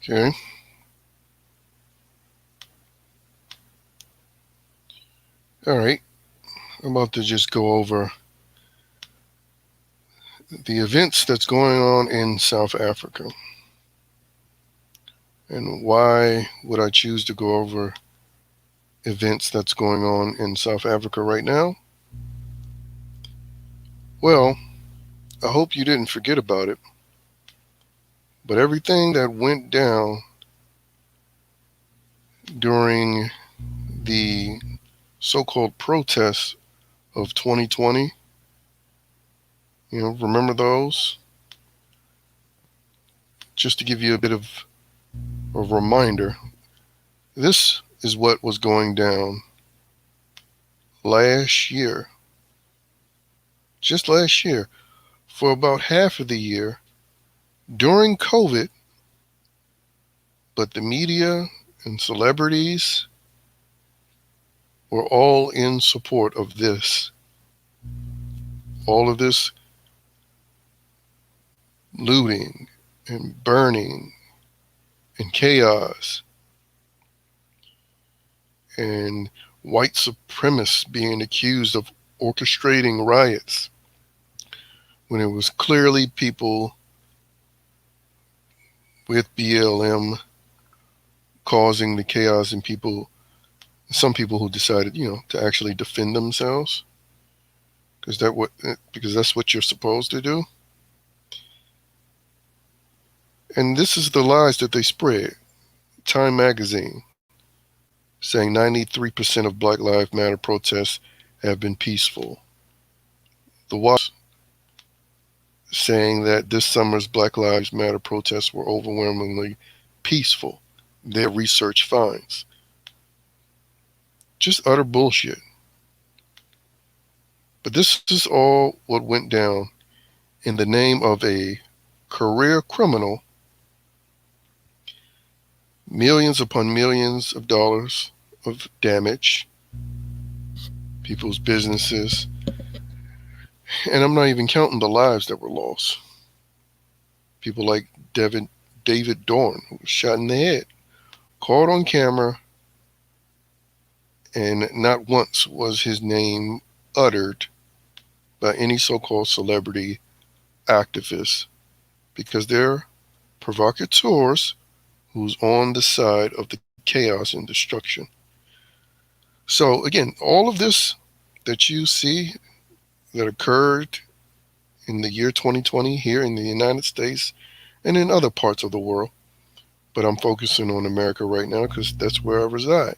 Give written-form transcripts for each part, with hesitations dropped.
Okay. All right. I'm about to just go over the events that's going on in South Africa. And why would I choose to go over events that's going on in South Africa right now? Well, I hope you didn't forget about it, but everything that went down during the so called protests of 2020, remember those? Just to give you a bit of a reminder, this is what was going down last year, just last year, for about half of the year during COVID, but the media and celebrities were all in support of this. All of this looting and burning and chaos and white supremacists being accused of orchestrating riots when it was clearly people with BLM causing the chaos and some people who decided, to actually defend themselves because that's what you're supposed to do. And this is the lies that they spread. Time magazine saying 93% of Black Lives Matter protests have been peaceful. The saying that this summer's Black Lives Matter protests were overwhelmingly peaceful. Their research finds. Just utter bullshit. But this is all what went down in the name of a career criminal, millions upon millions of dollars of damage, people's businesses, and I'm not even counting the lives that were lost. People like David Dorn, who was shot in the head, caught on camera, and not once was his name uttered by any so-called celebrity activists because they're provocateurs who's on the side of the chaos and destruction. So again, all of this that you see that occurred in the year 2020 here in the United States and in other parts of the world, but I'm focusing on America right now because that's where I reside.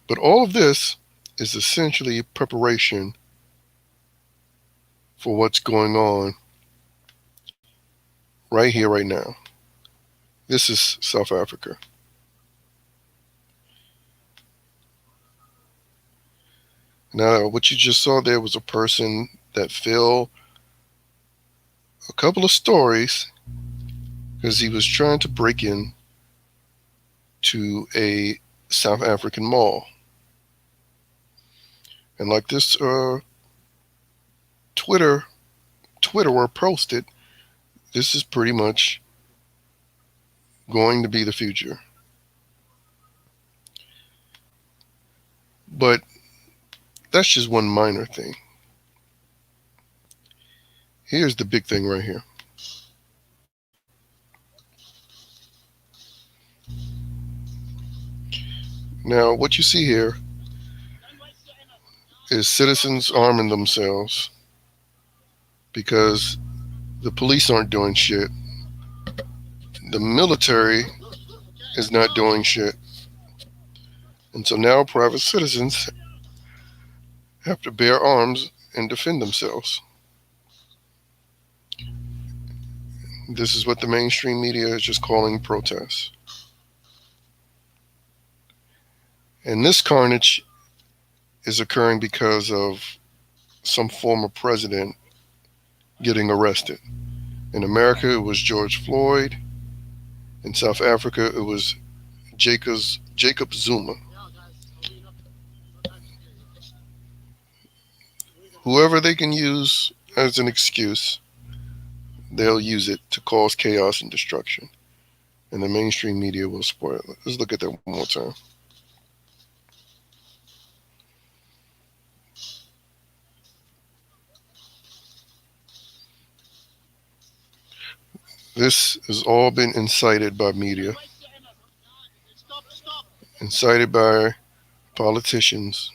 But all of this is essentially preparation for what's going on right here, right now. This is South Africa. Now, what you just saw there was a person that filled a couple of stories because he was trying to break in to a South African mall. And like this Twitter Twitterer posted, this is pretty much going to be the future. But that's just one minor thing. Here's the big thing right here. Now, what you see here is citizens arming themselves because the police aren't doing shit. The military is not doing shit. And so now private citizens have to bear arms and defend themselves. This is what the mainstream media is just calling protests. And this carnage is occurring because of some former president getting arrested. In America, it was George Floyd. In South Africa, it was Jacob Zuma. Whoever they can use as an excuse, they'll use it to cause chaos and destruction. and the mainstream media will spoil it. Let's look at that one more time. This has all been incited by media, incited by politicians,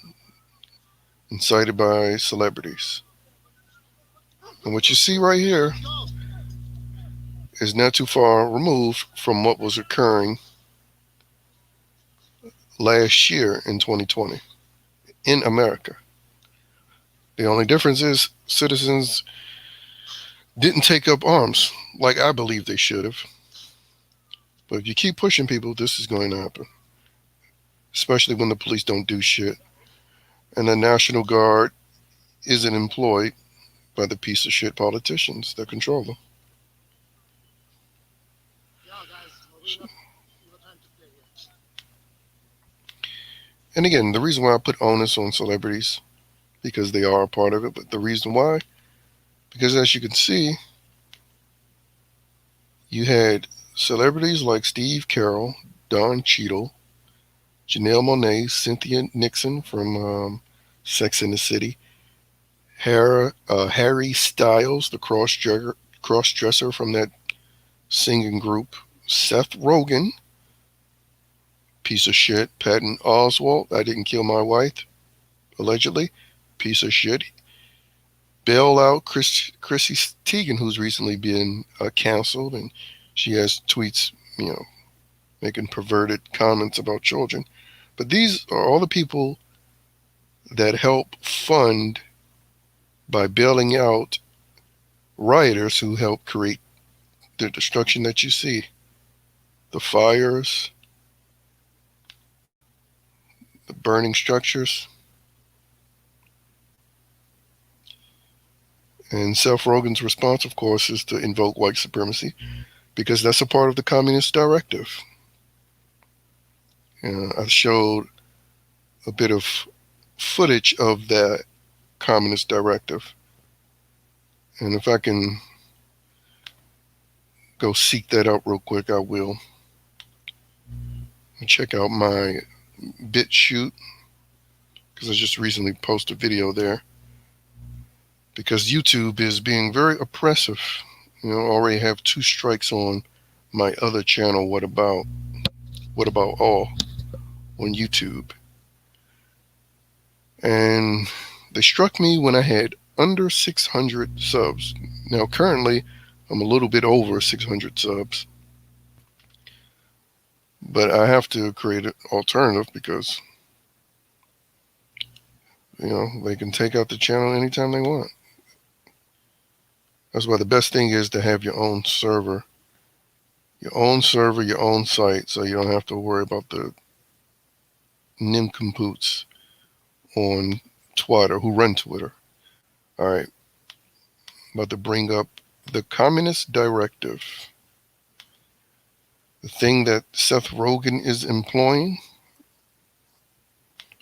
incited by celebrities. And what you see right here is not too far removed from what was occurring last year in 2020 in America. The only difference is citizens didn't take up arms like I believe they should have. But if you keep pushing people, this is going to happen, especially when the police don't do shit and the National Guard isn't employed by the piece of shit politicians that control them. And again, the reason why I put onus on celebrities, because they are a part of it, but the reason why, because as you can see, you had celebrities like Steve Carell, Don Cheadle, Janelle Monáe, Cynthia Nixon from Sex and the City, Harry Styles, the cross-dresser from that singing group, Seth Rogen, piece of shit, Patton Oswalt, I didn't kill my wife, allegedly, piece of shit, bail out Chrissy Teigen, who's recently been canceled, and she has tweets, making perverted comments about children. But these are all the people that help fund by bailing out rioters who help create the destruction that you see. The fires, the burning structures. And Seth Rogen's response, of course, is to invoke white supremacy because that's a part of the communist directive. I showed a bit of footage of that communist directive. And if I can go seek that out real quick, I will. And check out my BitChute because I just recently posted a video there. Because YouTube is being very oppressive. I already have 2 strikes on my other channel, What About All, on YouTube. And they struck me when I had under 600 subs. Now, currently, I'm a little bit over 600 subs. But I have to create an alternative because, they can take out the channel anytime they want. That's why the best thing is to have your own server, your own site, so you don't have to worry about the nincompoops on Twitter who run Twitter. All right, about to bring up the Communist Directive, the thing that Seth Rogen is employing,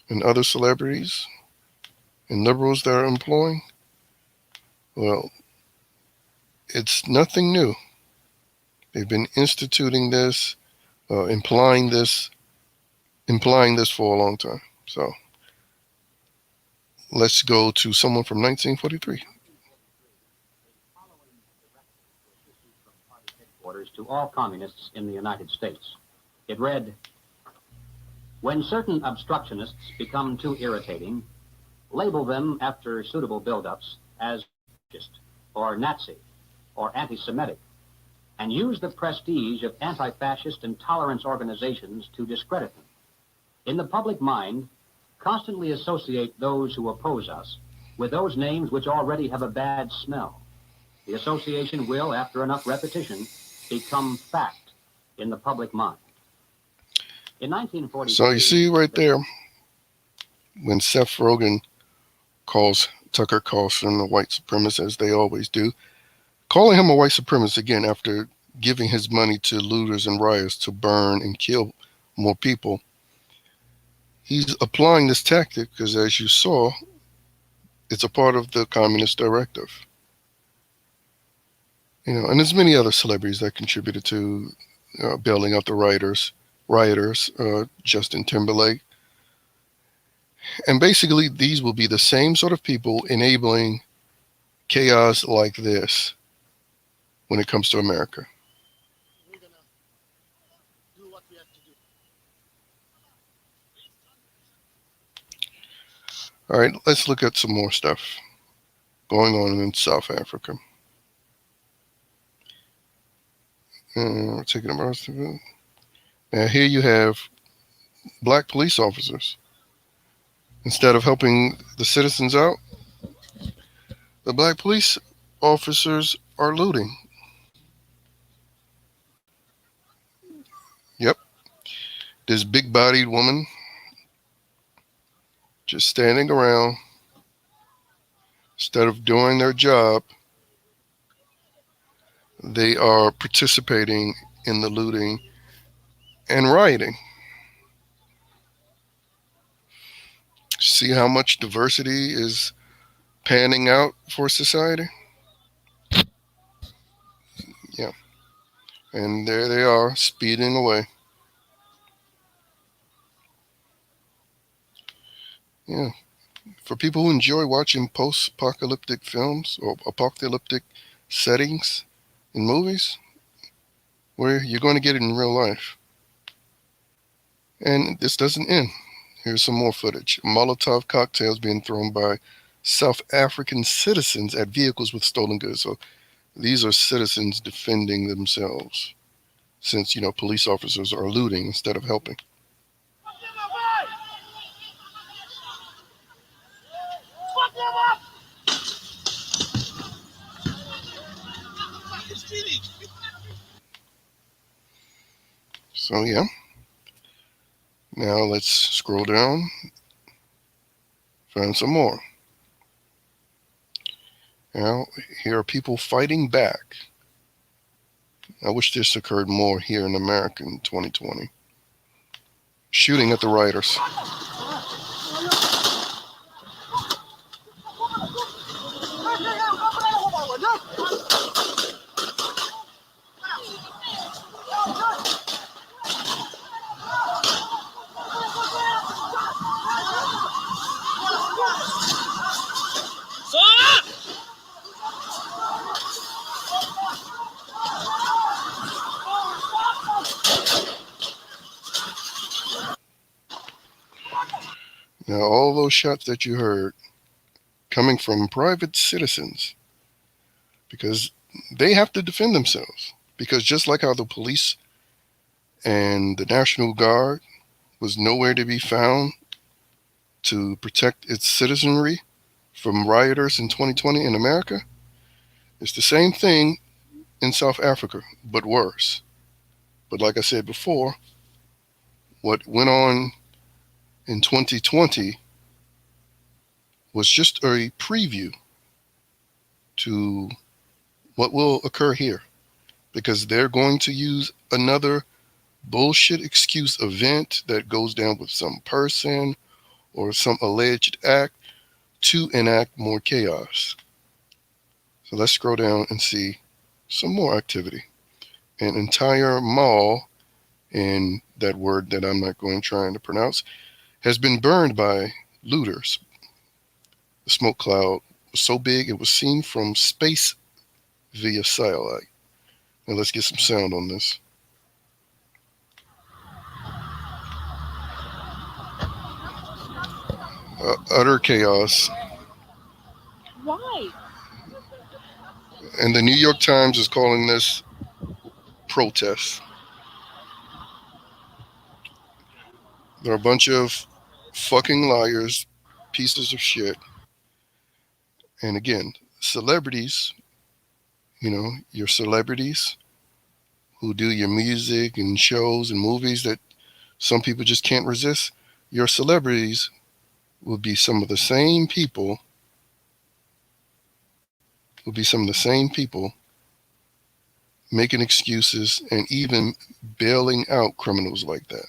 and other celebrities and liberals that are employing. Well, it's nothing new. They've been instituting this, implying this for a long time. So let's go to someone from 1943. Orders to all communists in the United States. It read, when certain obstructionists become too irritating, label them after suitable buildups as fascist or Nazi or anti-Semitic, and use the prestige of anti-fascist and tolerance organizations to discredit them. In the public mind, constantly associate those who oppose us with those names which already have a bad smell. The association will, after enough repetition, become fact in the public mind. In 1943... So you see right there, when Seth Rogen calls Tucker Carlson a white supremacist, as they always do, calling him a white supremacist again after giving his money to looters and riots to burn and kill more people, he's applying this tactic because, as you saw, it's a part of the Communist Directive. And there's many other celebrities that contributed to bailing out the rioters, Justin Timberlake. And basically, these will be the same sort of people enabling chaos like this when it comes to America. All right, let's look at some more stuff going on in South Africa. We're taking a birth certificate. Now, here you have black police officers. Instead of helping the citizens out, the black police officers are looting. Yep, this big bodied woman just standing around instead of doing their job, they are participating in the looting and rioting. See how much diversity is panning out for society? Yeah. And there they are, speeding away. Yeah. For people who enjoy watching post apocalyptic films or apocalyptic settings in movies, where you're going to get it in real life. And this doesn't end. Here's some more footage. Molotov cocktails being thrown by South African citizens at vehicles with stolen goods. So these are citizens defending themselves since, police officers are looting instead of helping. So, yeah. Now let's scroll down, find some more. Now, here are people fighting back. I wish this occurred more here in America in 2020. Shooting at the rioters. Now, all those shots that you heard coming from private citizens because they have to defend themselves. Because just like how the police and the National Guard was nowhere to be found to protect its citizenry from rioters in 2020 in America, it's the same thing in South Africa, but worse. But like I said before, what went on in 2020 was just a preview to what will occur here because they're going to use another bullshit excuse event that goes down with some person or some alleged act to enact more chaos. So let's scroll down and see some more activity. An entire mall, in that word that I'm not going trying to pronounce, has been burned by looters. The smoke cloud was so big it was seen from space via satellite. Now let's get some sound on this. Utter chaos. Why? And the New York Times is calling this protest. They're a bunch of fucking liars, pieces of shit. And again, celebrities, your celebrities who do your music and shows and movies that some people just can't resist, your celebrities will be some of the same people, making excuses and even bailing out criminals like that,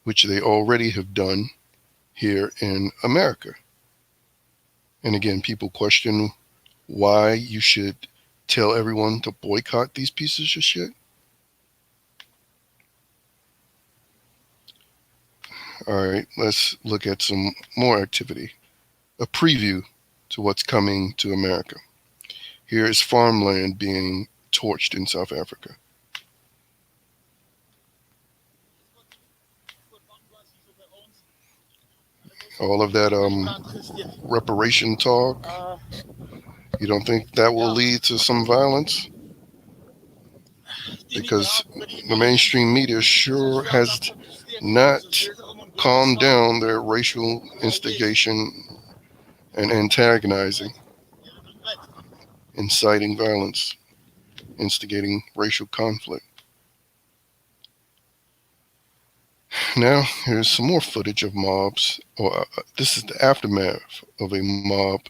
which they already have done here in America. And again, people question why you should tell everyone to boycott these pieces of shit. All right, let's look at some more activity. A preview to what's coming to America. Here is farmland being torched in South Africa. All of that reparation talk, you don't think that will lead to some violence? Because the mainstream media sure has not calmed down their racial instigation and antagonizing, inciting violence, instigating racial conflict. Now, here's some more footage of mobs. This is the aftermath of a mob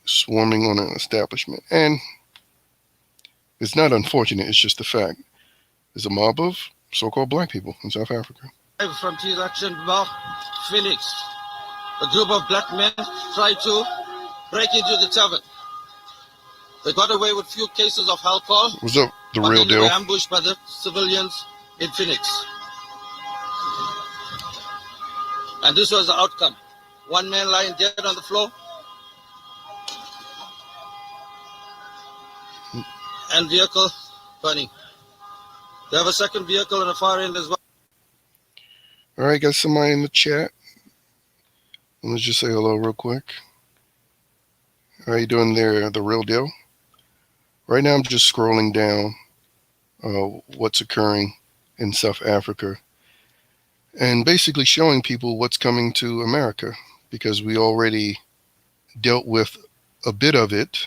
swarming on an establishment. And it's not unfortunate, it's just a fact. There's a mob of so called black people in South Africa. From T-Action Bar, Phoenix. A group of black men tried to break into the tavern. They got away with few cases of alcohol. What's up, the but real then they deal? were ambushed by the civilians in Phoenix. And this was the outcome. One man lying dead on the floor. And vehicle burning. They have a second vehicle on the far end as well. All right, got somebody in the chat. Let's just say hello real quick. How you doing there, the real deal? Right now I'm just scrolling down what's occurring in South Africa and basically showing people what's coming to America, because we already dealt with a bit of it.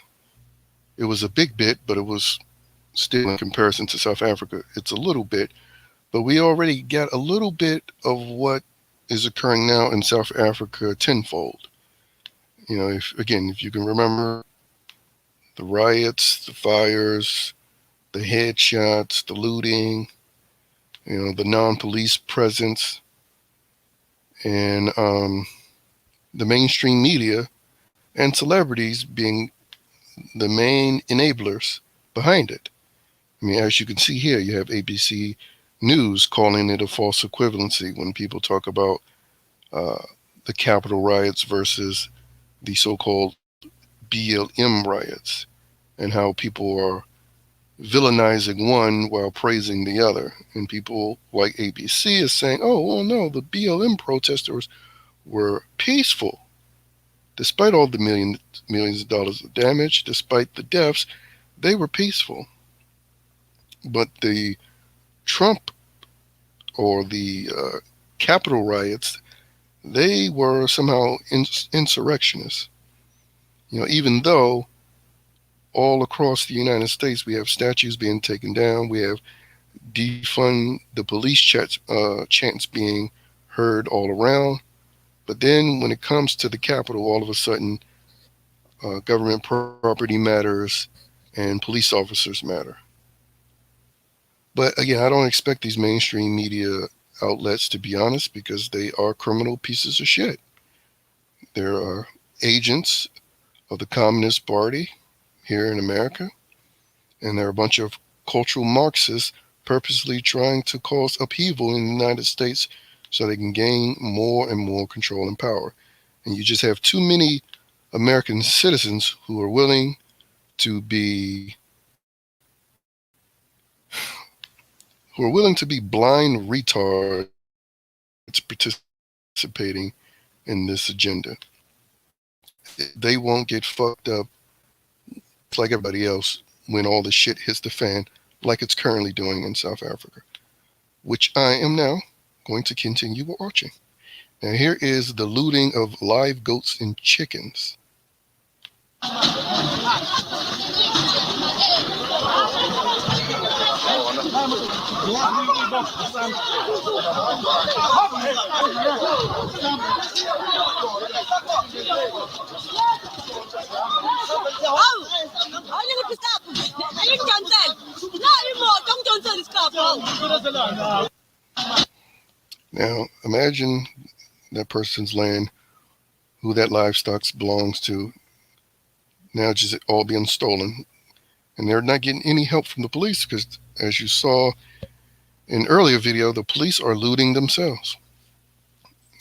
It was a big bit, but it was still, in comparison to South Africa, it's a little bit. But we already got a little bit of what is occurring now in South Africa tenfold. You know, if you can remember the riots, the fires, the headshots, the looting, the non-police presence, and the mainstream media and celebrities being the main enablers behind it. I mean, as you can see here, you have ABC News calling it a false equivalency when people talk about the Capitol riots versus the so-called BLM riots, and how people are villainizing one while praising the other. And people like ABC is saying, oh, well, no, the BLM protesters were peaceful. Despite all the millions of dollars of damage, despite the deaths, they were peaceful. But the Trump or the Capitol riots, they were somehow insurrectionists. Even though all across the United States we have statues being taken down, we have defund the police chants being heard all around. But then when it comes to the Capitol, all of a sudden, government property matters and police officers matter. But again, I don't expect these mainstream media outlets to be honest, because they are criminal pieces of shit. There are agents of the Communist Party here in America, and there are a bunch of cultural Marxists purposely trying to cause upheaval in the United States so they can gain more and more control and power. And you just have too many American citizens who are willing to be blind retards participating in this agenda. They won't get fucked up like everybody else when all the shit hits the fan, like it's currently doing in South Africa, which I am now going to continue watching. Now here is the looting of live goats and chickens. Now imagine that person's land, who that livestock belongs to, now just all being stolen. And they're not getting any help from the police because, as you saw in earlier video, the police are looting themselves.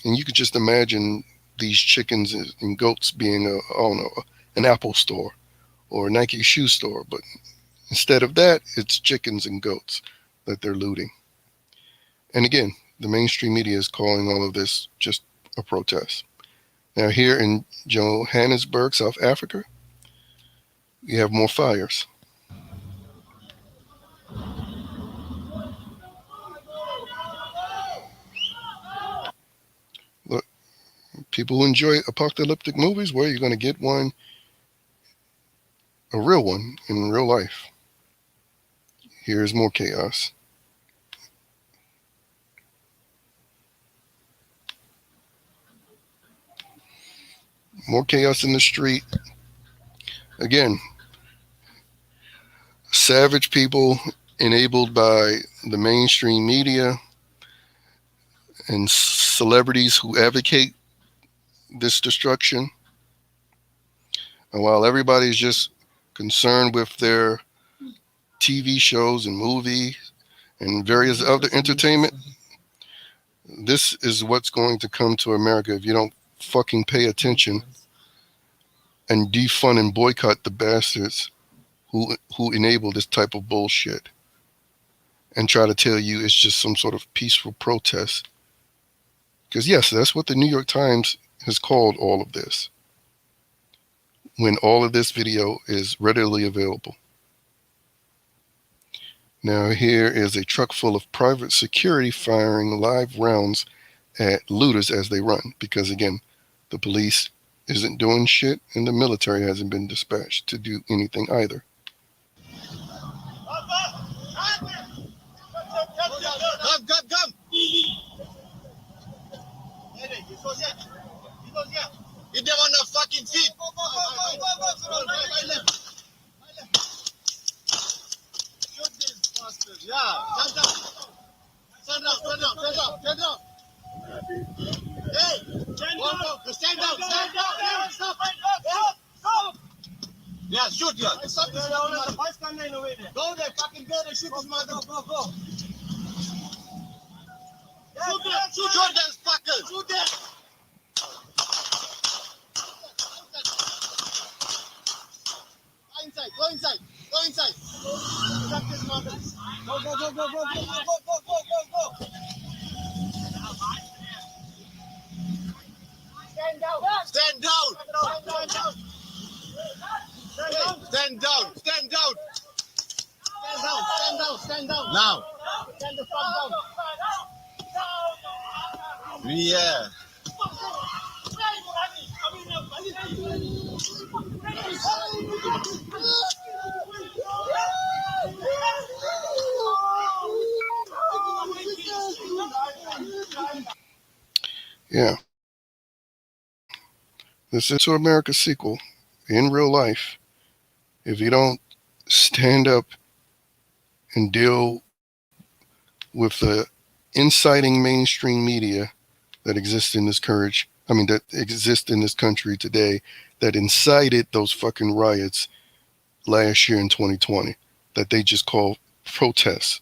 And you could just imagine these chickens and goats being I don't know, an Apple store or a Nike shoe store. But instead of that, it's chickens and goats that they're looting. And again, the mainstream media is calling all of this just a protest. Now, here in Johannesburg, South Africa, we have more fires. Look, people who enjoy apocalyptic movies, where you're going to get one, a real one in real life. Here's more chaos. More chaos in the street. Again, savage people enabled by the mainstream media and celebrities who advocate this destruction. And while everybody's just concerned with their TV shows and movies and various other entertainment, this is what's going to come to America if you don't fucking pay attention and defund and boycott the bastards who enable this type of bullshit and try to tell you it's just some sort of peaceful protest. Because yes, that's what the New York Times has called all of this, when all of this video is readily available. Now here is a truck full of private security firing live rounds at looters as they run, because again, the police isn't doing shit and the military hasn't been dispatched to do anything either. Come. Hit them on the fucking feet. Shoot these bastards. Yeah. Stand down. Hey, stand down. Stop. Yeah, shoot you. Go there, fucking go there, shoot this mother. Go. Shoot those fuckers. Shoot them. Go inside. Stop this mother. Go. Stand down. Stand down. Now. Stand the fuck down. Yeah. Yeah. This is to America sequel in real life. If you don't stand up and deal with the inciting mainstream media that exists in this that exists in this country today, that incited those fucking riots last year in 2020, that they just call protests.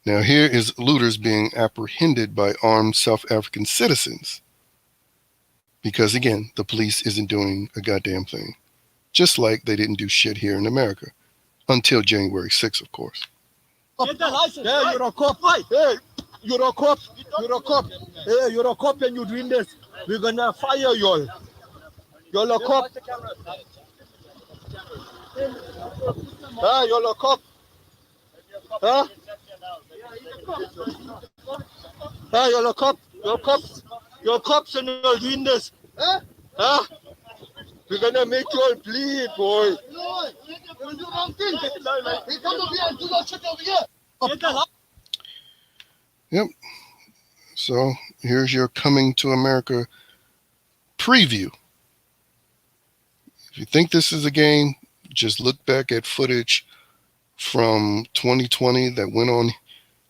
Now here is looters being apprehended by armed South African citizens. Because again, the police isn't doing a goddamn thing. Just like they didn't do shit here in America. Until January 6th, of course. Get the license. Hey, you're a cop. Hey, you're a cop. Hey, you're a cop and you're doing this. We're gonna fire you all. You're a cop. You're a cop. Huh? You're a cop. You're cops and you're doing this. Huh? We're gonna make you all bleed, boy. No, you do wrong thing. He come over here and do that shit over here. Yep. So here's your Coming to America preview. If you think this is a game, just look back at footage from 2020 that went on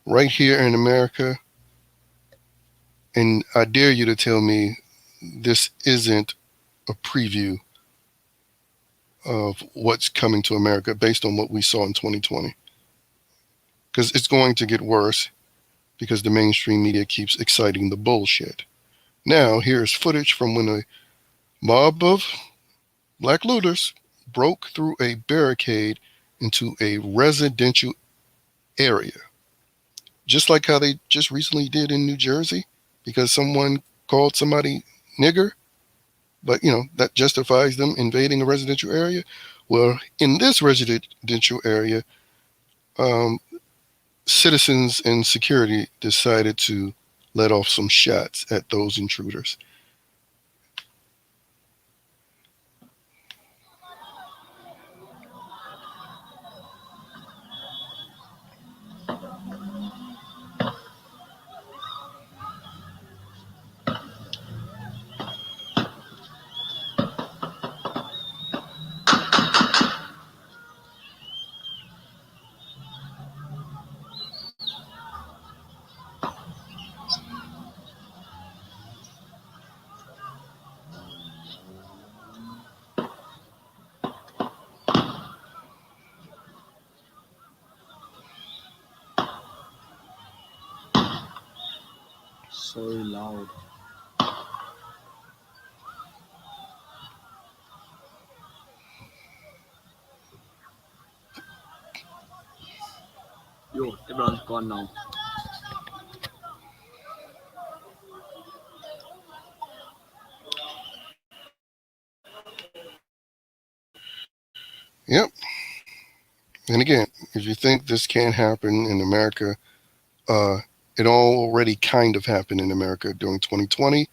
right here in America. And I dare you to tell me this isn't a preview of what's coming to America based on what we saw in 2020. Because it's going to get worse because the mainstream media keeps exciting the bullshit. Now, here's footage from when a mob of black looters broke through a barricade into a residential area, just like how they just recently did in New Jersey because someone called somebody nigger, but that justifies them invading a residential area. Well, in this residential area, um, citizens and security decided to let off some shots at those intruders. So loud. Yo, everyone's gone now. Yep. And again, if you think this can't happen in America, uh, it already kind of happened in America during 2020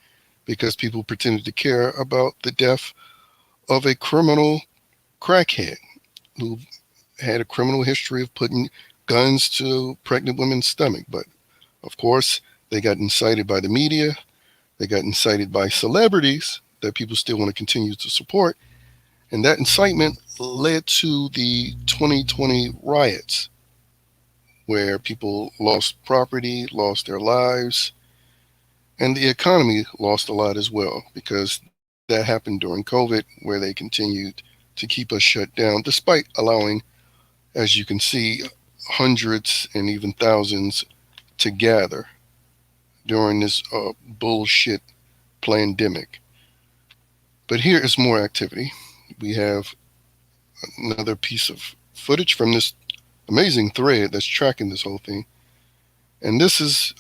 because people pretended to care about the death of a criminal crackhead who had a criminal history of putting guns to pregnant women's stomach. But of course, they got incited by the media, they got incited by celebrities that people still want to continue to support. And that incitement led to the 2020 riots, where people lost property, lost their lives, and the economy lost a lot as well, because that happened during COVID, where they continued to keep us shut down, despite allowing, as you can see, hundreds and even thousands to gather during this bullshit pandemic. But here is more activity. We have another piece of footage from this amazing thread that's tracking this whole thing. And this is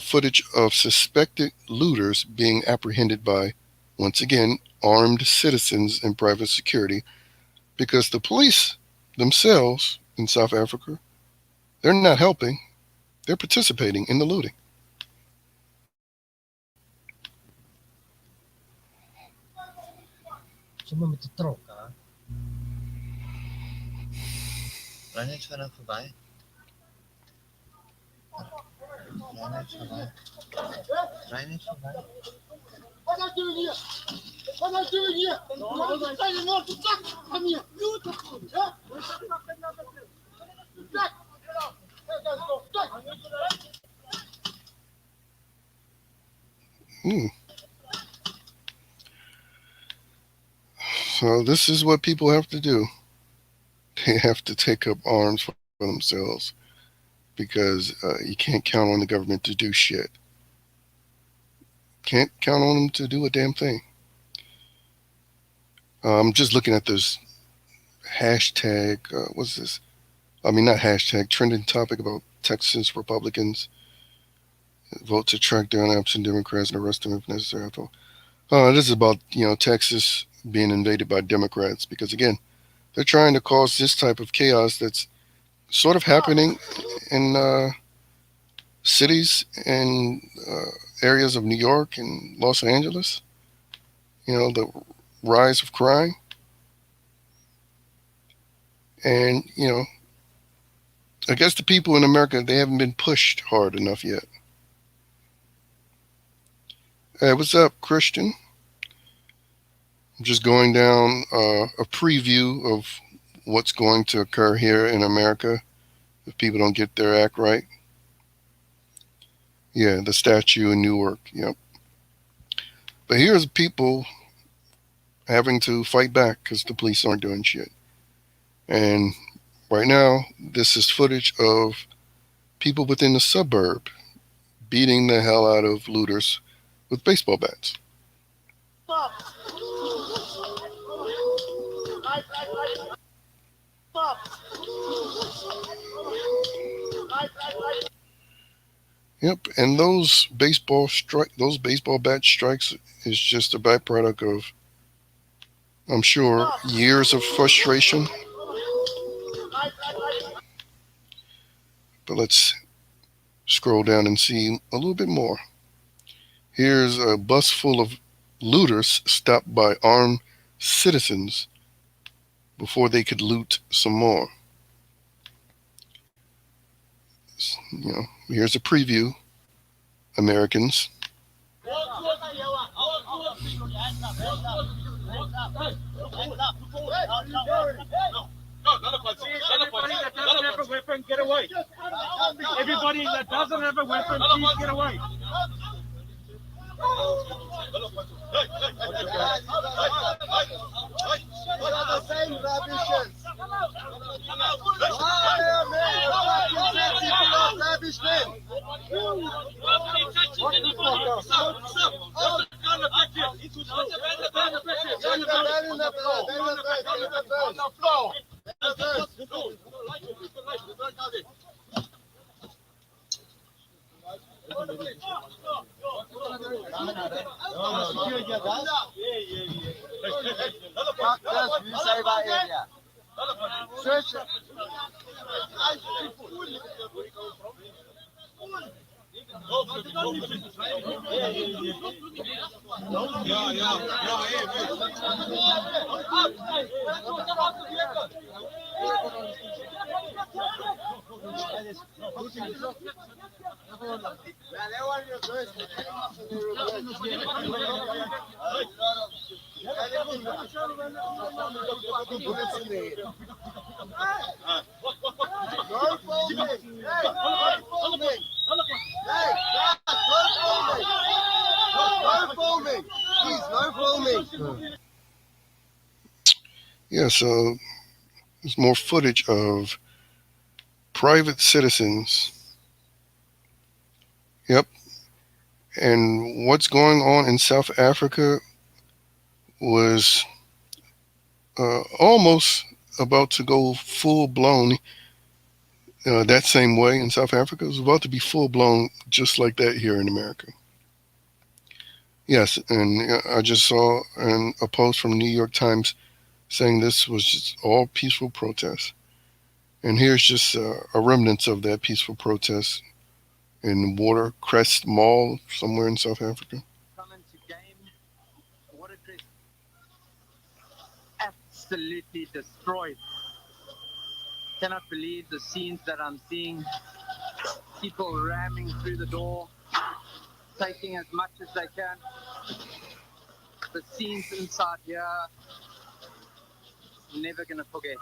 footage of suspected looters being apprehended by, once again, armed citizens and private security, because the police themselves in South Africa, they're not helping, they're participating in the looting. Cuma met de trok, hè? Rij net verder voorbij. Rij net voorbij. Rij net voorbij. What are you doing here? What are you doing here? I'm not to talk. Come here. You talk. Yeah? Jack. Let's go. Jack. Hmm. So this is what people have to do. They have to take up arms for themselves because you can't count on the government to do shit. Can't count on them to do a damn thing. I'm just looking at this hashtag. What's this? I mean, not hashtag, trending topic about Texas Republicans vote to track down absent Democrats and arrest them if necessary. This is about, Texas being invaded by Democrats because, again, they're trying to cause this type of chaos that's sort of happening in cities and areas of New York and Los Angeles. The rise of crime. And, I guess the people in America, they haven't been pushed hard enough yet. Hey, what's up, Christian? I'm just going down a preview of what's going to occur here in America if people don't get their act right. Yeah, the statue in Newark. Yep. But here's people having to fight back because the police aren't doing shit. And right now, this is footage of people within the suburb beating the hell out of looters with baseball bats. Yep, and those baseball bat strikes is just a byproduct of, I'm sure, years of frustration. But let's scroll down and see a little bit more. Here's a bus full of looters stopped by armed citizens before they could loot some more. Here's a preview, Americans. Everybody that doesn't have a weapon, get away. Everybody that doesn't have a weapon, please get away. Yeah, so there's more footage of private citizens. Yep. And what's going on in South Africa was almost about to go full blown that same way in South Africa. It was about to be full blown just like that here in America. Yes, and I just saw a post from New York Times saying this was just all peaceful protests. And here's just a remnants of that peaceful protest in Watercrest Mall somewhere in South Africa. Absolutely destroyed. Cannot believe the scenes that I'm seeing. People ramming through the door, taking as much as they can. The scenes inside here, never gonna forget.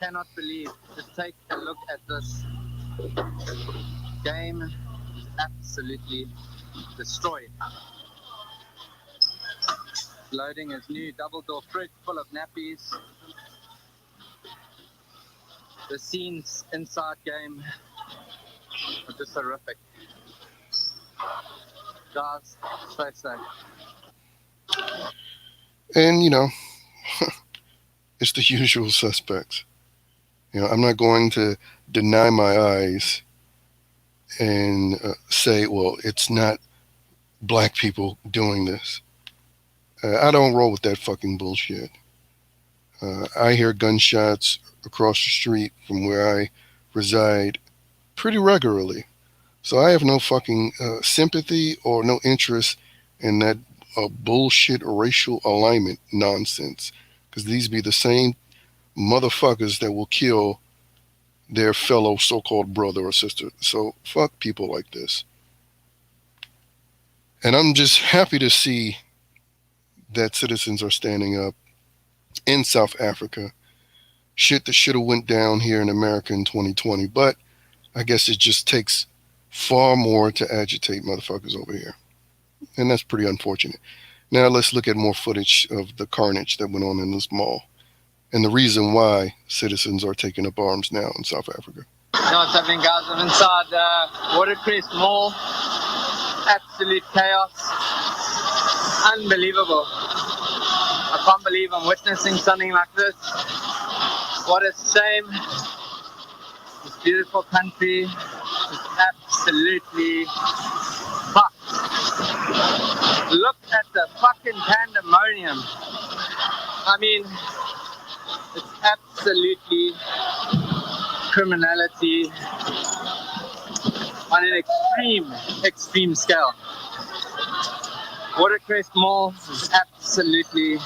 Cannot believe. Just take a look at this. Game is absolutely destroyed. Loading his new double door fridge full of nappies. The scenes inside game are just horrific. Guys, stay safe. And, it's the usual suspects. I'm not going to deny my eyes and say, well, it's not black people doing this. I don't roll with that fucking bullshit. I hear gunshots across the street from where I reside pretty regularly. So I have no fucking sympathy or no interest in that bullshit racial alignment nonsense. Because these be the same motherfuckers that will kill their fellow so-called brother or sister. So fuck people like this. And I'm just happy to see that citizens are standing up in South Africa. Shit that should have went down here in America in 2020. But I guess it just takes far more to agitate motherfuckers over here. And that's pretty unfortunate. Now let's look at more footage of the carnage that went on in this mall and the reason why citizens are taking up arms now in South Africa. You know what's happening, guys? I'm inside Watercrest Mall. absolute chaos. Unbelievable. I can't believe I'm witnessing something like this. What a shame. This beautiful country is absolutely fucked. Look at the fucking pandemonium. I mean, it's absolutely criminality on an extreme scale. Watercrest Mall is absolutely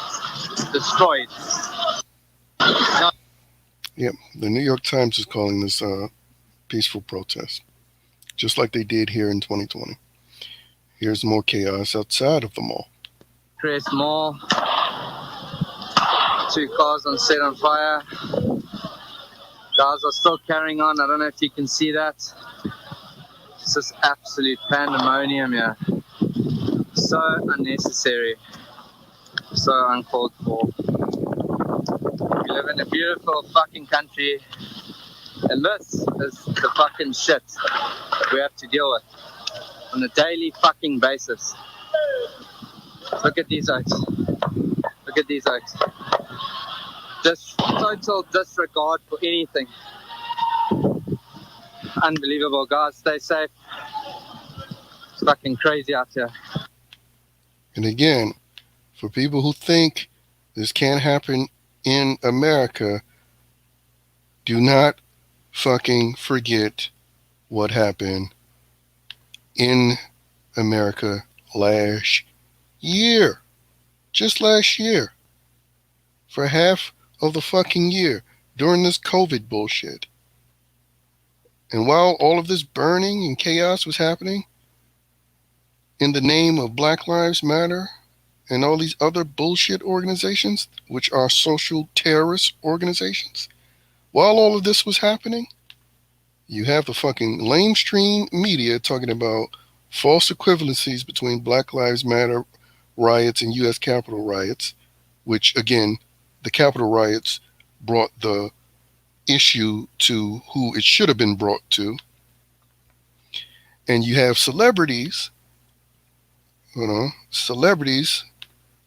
destroyed. Yep, the New York Times is calling this peaceful protest, just like they did here in 2020. Here's more chaos outside of the mall. Crest Mall, 2 cars on set on fire. Guys are still carrying on. I don't know if you can see that. It's just absolute pandemonium here. So unnecessary. So uncalled for. We live in a beautiful fucking country, and this is the fucking shit we have to deal with on a daily fucking basis. Look at these oaks. Look at these oaks. Just total disregard for anything. Unbelievable, guys. Stay safe. It's fucking crazy out here. And again, for people who think this can't happen in America, do not fucking forget what happened in America last year. Just last year. For half of the fucking year during this COVID bullshit. And while all of this burning and chaos was happening in the name of Black Lives Matter and all these other bullshit organizations, which are social terrorist organizations, while all of this was happening, you have the fucking lamestream media talking about false equivalencies between Black Lives Matter riots and U.S. Capitol riots, which, again, the Capitol riots brought the issue to who it should have been brought to. And you have celebrities, celebrities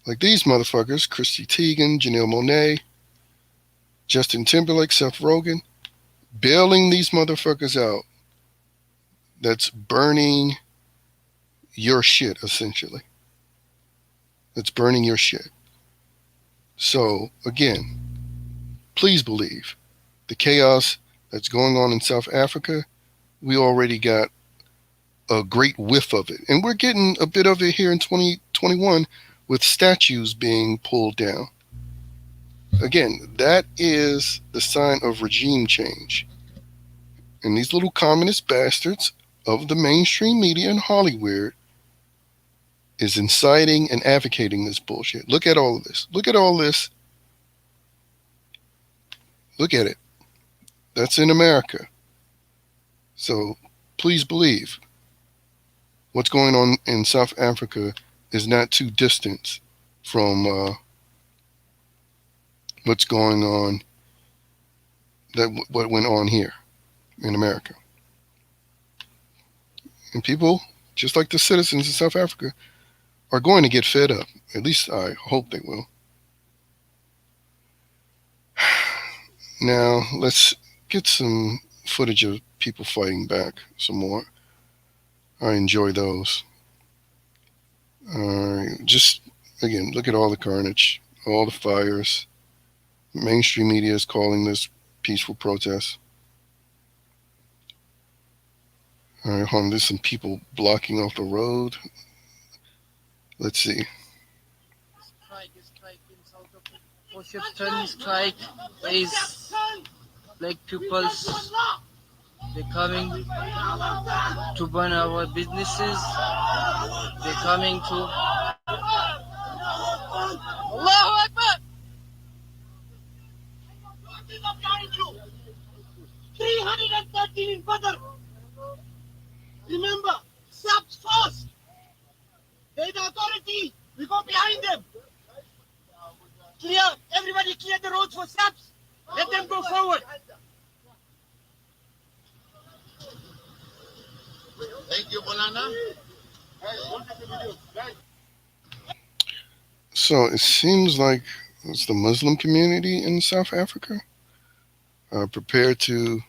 like these motherfuckers, Chrissy Teigen, Janelle Monáe, Justin Timberlake, Seth Rogen, bailing these motherfuckers out. That's burning your shit, essentially. That's burning your shit. So, again, please believe the chaos that's going on in South Africa, we already got a great whiff of it. And we're getting a bit of it here in 2021 with statues being pulled down. Again, that is the sign of regime change. And these little communist bastards of the mainstream media and Hollywood is inciting and advocating this bullshit. Look at all of this. Look at all this. Look at it. That's in America. So please believe what's going on in South Africa is not too distant from what's going on, what went on here in America. And people, just like the citizens of South Africa, are going to get fed up. At least I hope they will. Now, let's get some footage of people fighting back some more. I enjoy those. Just, again, look at all the carnage, all the fires. Mainstream media is calling this peaceful protest. All right, hold on. There's some people blocking off the road. Let's see. Strike in South Africa. Ships turning strike. There is black pupils. They're coming to burn our businesses. They're coming to Allahu Akbar. 313 in Badr. Remember, SAPS first. They're the authority. We go behind them. Clear. Everybody clear the roads for SAPS. Let them go forward. Thank you, Bolana. So it seems like it's the Muslim community in South Africa prepared to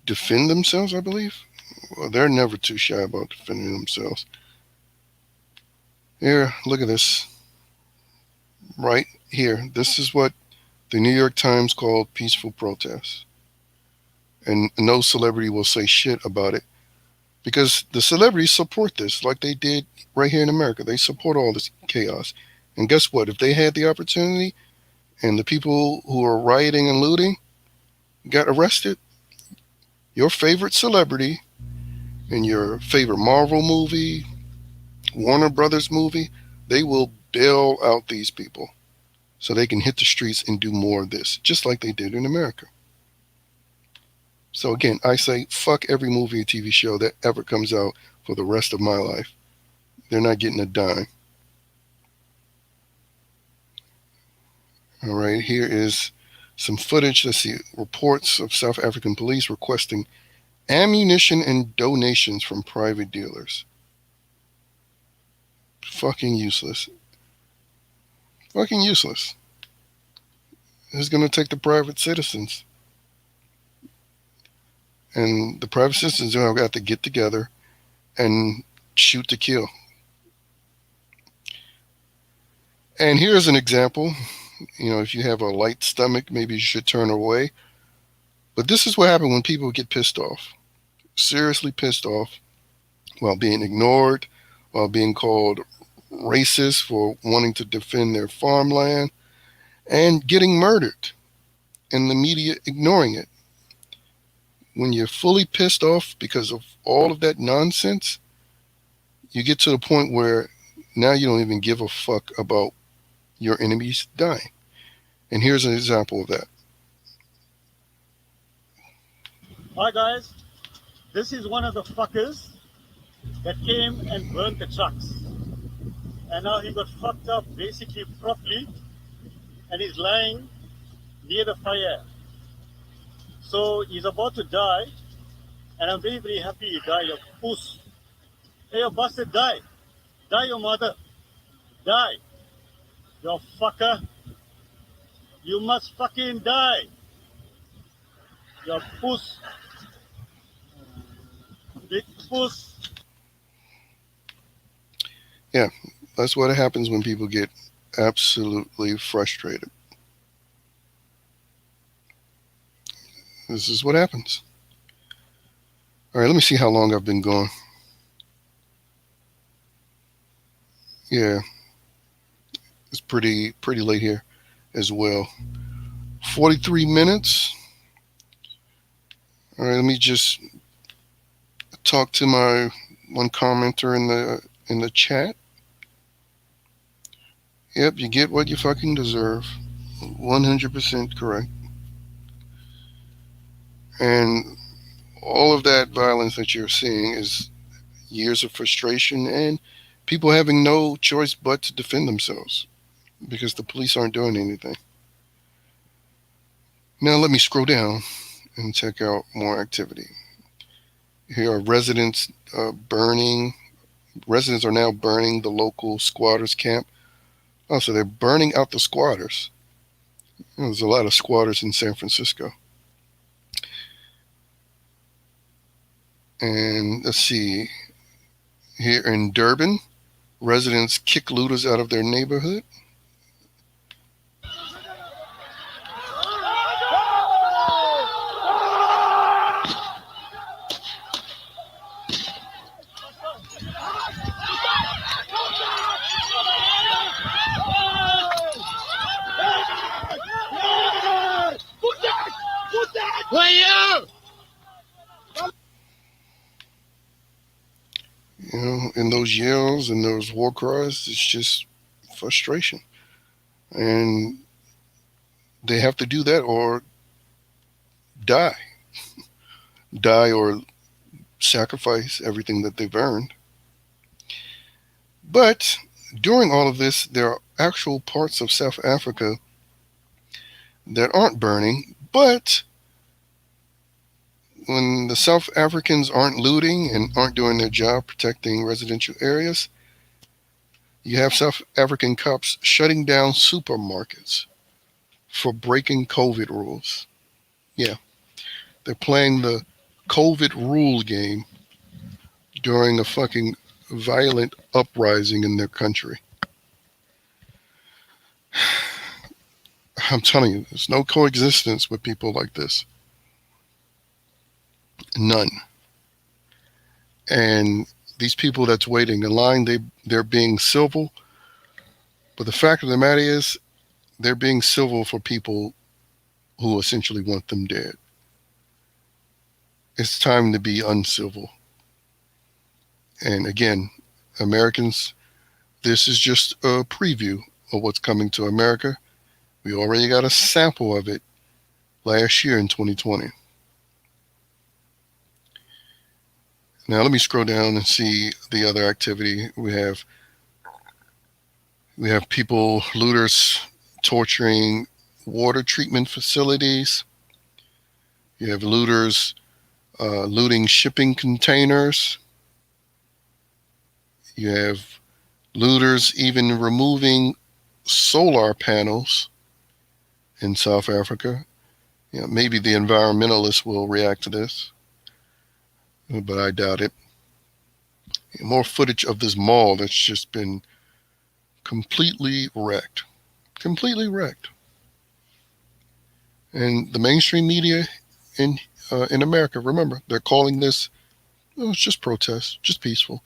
defend themselves, I believe. Well, they're never too shy about defending themselves. Here, look at this. Right here. This is what the New York Times called peaceful protests. And no celebrity will say shit about it because the celebrities support this like they did right here in America. They support all this chaos. And guess what? If they had the opportunity and the people who are rioting and looting got arrested, your favorite celebrity in your favorite Marvel movie, Warner Brothers movie, they will bail out these people so they can hit the streets and do more of this, just like they did in America. So again, I say fuck every movie or TV show that ever comes out for the rest of my life. They're not getting a dime. All right, here is some footage. Let's see. Reports of South African police requesting ammunition and donations from private dealers. Fucking useless. Fucking useless. Who's going to take the private citizens? And the private citizens are going to get together and shoot to kill. And here's an example. You know, if you have a light stomach, maybe you should turn away. But this is what happens when people get pissed off. Seriously pissed off while being ignored, while being called racist for wanting to defend their farmland, and getting murdered, and the media ignoring it. When you're fully pissed off because of all of that nonsense, you get to the point where now you don't even give a fuck about your enemies dying. And here's an example of that. Hi guys, this is one of the fuckers that came and burnt the trucks. And now he got fucked up basically properly and he's lying near the fire. So he's about to die and I'm very, very happy he died, you puss. Hey, you bastard, die. Die, your mother. Die. You fucker. You must fucking die. You puss. Big puss. Yeah, that's what happens when people get absolutely frustrated. This is what happens. All right, let me see how long I've been going. Yeah, it's pretty late here as well. 43 minutes. All right, let me just talk to my one commenter in the chat. Yep, you get what you fucking deserve. 100% correct. And all of that violence that you're seeing is years of frustration and people having no choice but to defend themselves because the police aren't doing anything. Now let me scroll down and check out more activity. Here are residents burning. Residents are now burning the local squatters camp. Oh, so they're burning out the squatters. There's a lot of squatters in San Francisco. And let's see. Here in Durban, residents kick looters out of their neighborhood. You know, in those yells and those war cries, it's just frustration. And they have to do that or die. Die or sacrifice everything that they've earned. But during all of this, there are actual parts of South Africa that aren't burning, but when the South Africans aren't looting and aren't doing their job protecting residential areas, you have South African cops shutting down supermarkets for breaking COVID rules. Yeah, they're playing the COVID rule game during a fucking violent uprising in their country. I'm telling you, there's no coexistence with people like this. None. And these people that's waiting in line, they're being civil. But the fact of the matter is, they're being civil for people who essentially want them dead. It's time to be uncivil. And again, Americans, this is just a preview of what's coming to America. We already got a sample of it last year in 2020. Now let me scroll down and see the other activity we have. We have people, looters, torturing water treatment facilities. You have looters looting shipping containers. You have looters even removing solar panels in South Africa. You know, maybe the environmentalists will react to this, but I doubt it. More footage of this mall that's just been completely wrecked. Completely wrecked. And the mainstream media in America, remember, they're calling this, oh, it's just protest, just peaceful.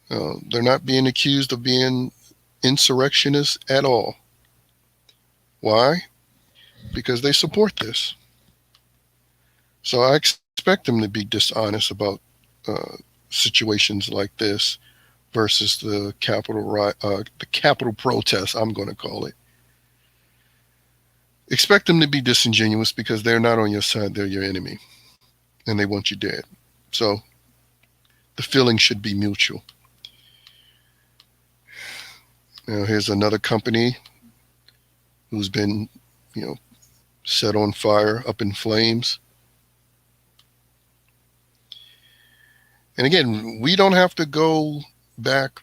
They're not being accused of being insurrectionists at all. Why? Because they support this. So I expect them to be dishonest about uh, situations like this versus the Capitol protest. I'm going to call it. Expect them to be disingenuous because they're not on your side; they're your enemy, and they want you dead. So the feeling should be mutual. Now here's another company who's been, you know, set on fire, up in flames. And again, we don't have to go back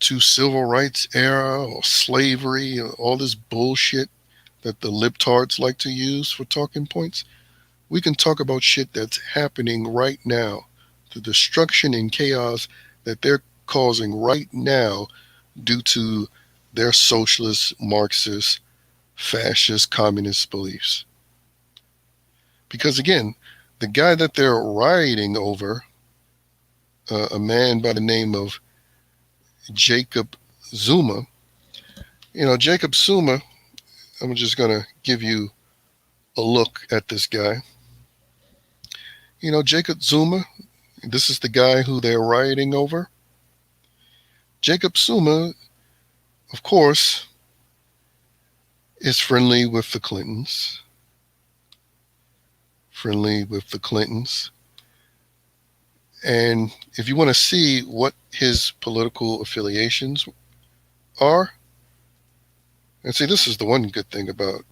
to civil rights era or slavery, or all this bullshit that the libtards like to use for talking points. We can talk about shit that's happening right now, the destruction and chaos that they're causing right now due to their socialist, Marxist, fascist, communist beliefs. Because again, the guy that they're rioting over, a man by the name of Jacob Zuma, Jacob Zuma, I'm just going to give you a look at this guy. Jacob Zuma, this is the guy who they're rioting over. Jacob Zuma, of course, is friendly with the Clintons. Friendly with the Clintons. And if you want to see what his political affiliations are, and see, this is the one good thing about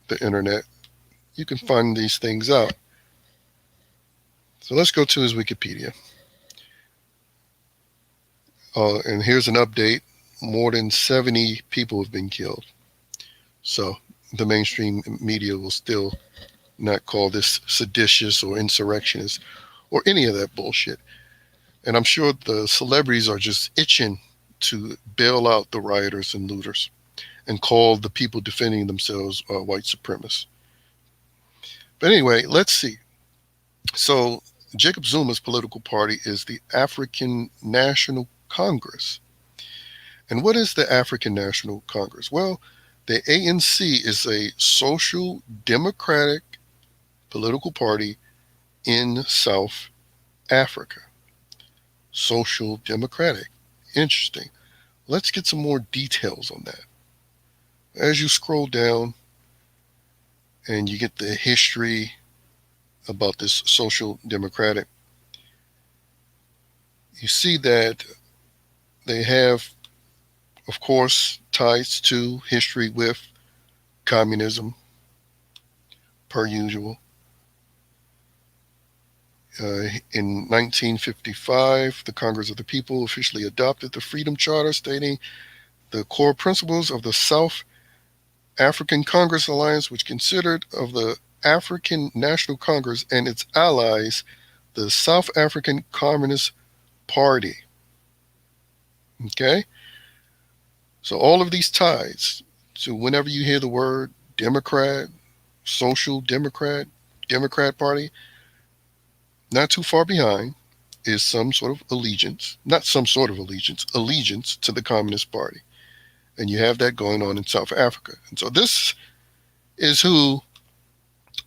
the internet. You can find these things out. So let's go to his Wikipedia. And here's an update. More than 70 people have been killed. So the mainstream media will still not call this seditious or insurrectionist or any of that bullshit. And I'm sure the celebrities are just itching to bail out the rioters and looters and call the people defending themselves white supremacists. But anyway, let's see. So Jacob Zuma's political party is the African National Congress. And what is the African National Congress? Well, the ANC is a social democratic political party in South Africa. Social democratic. Interesting. Let's get some more details on that. As you scroll down and you get the history about this social democratic, you see that they have, of course, ties to history with communism, per usual. In 1955, the Congress of the People officially adopted the Freedom Charter, stating the core principles of the South African Congress Alliance, which considered of the African National Congress and its allies, the South African Communist Party. Okay? So all of these ties to whenever you hear the word Democrat, Social Democrat, Democrat Party, not too far behind is some sort of allegiance, not some sort of allegiance, allegiance to the Communist Party. And you have that going on in South Africa. And so this is who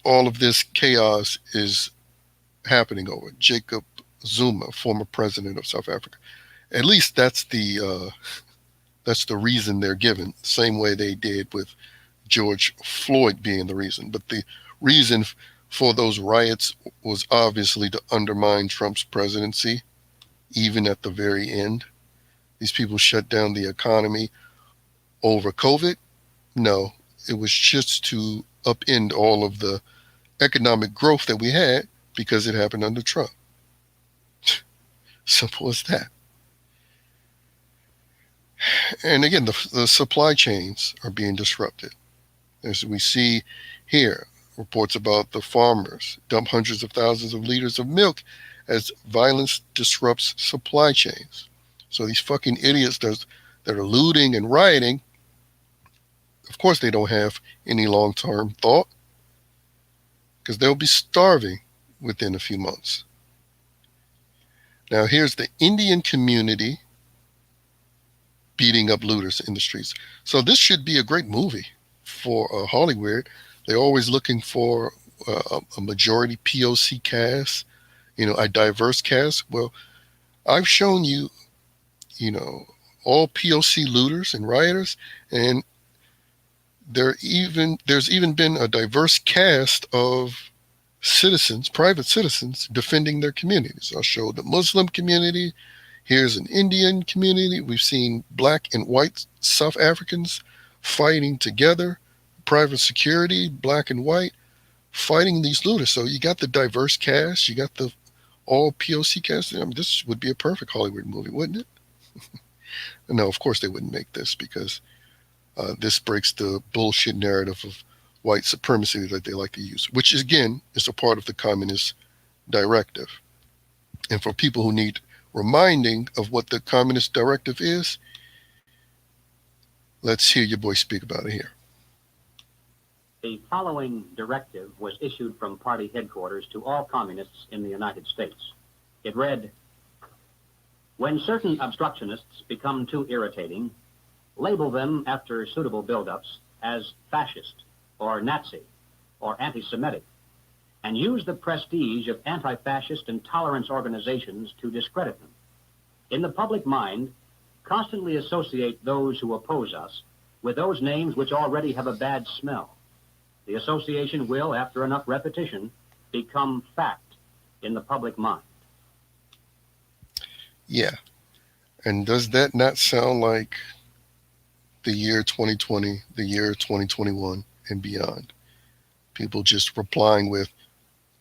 all of this chaos is happening over. Jacob Zuma, former president of South Africa. At least that's the reason they're given, same way they did with George Floyd being the reason. But the reason for those riots was obviously to undermine Trump's presidency, even at the very end. These people shut down the economy over COVID. No, it was just to upend all of the economic growth that we had because it happened under Trump. Simple as that. And again, the supply chains are being disrupted. As we see here, reports about the farmers dump hundreds of thousands of liters of milk as violence disrupts supply chains. So these fucking idiots that are looting and rioting, of course they don't have any long-term thought because they'll be starving within a few months. Now here's the Indian community beating up looters in the streets. So this should be a great movie for Hollywood. They're always looking for a majority POC cast, a diverse cast. Well, I've shown you, all POC looters and rioters, and there's even been a diverse cast of citizens, private citizens, defending their communities. I'll show the Muslim community. Here's an Indian community. We've seen black and white South Africans fighting together, private security, black and white, fighting these looters. So you got the diverse cast, you got the all POC cast. I mean, this would be a perfect Hollywood movie, wouldn't it? No, of course they wouldn't make this because this breaks the bullshit narrative of white supremacy that they like to use, which again is a part of the communist directive. And for people who need reminding of what the communist directive is, let's hear your boy speak about it here. The following directive was issued from party headquarters to all communists in the United States. It read, when certain obstructionists become too irritating, label them after suitable buildups as fascist or Nazi or anti-Semitic, and use the prestige of anti-fascist and tolerance organizations to discredit them. In the public mind, constantly associate those who oppose us with those names which already have a bad smell. The association will, after enough repetition, become fact in the public mind. Yeah. And does that not sound like the year 2020, the year 2021, and beyond? People just replying with,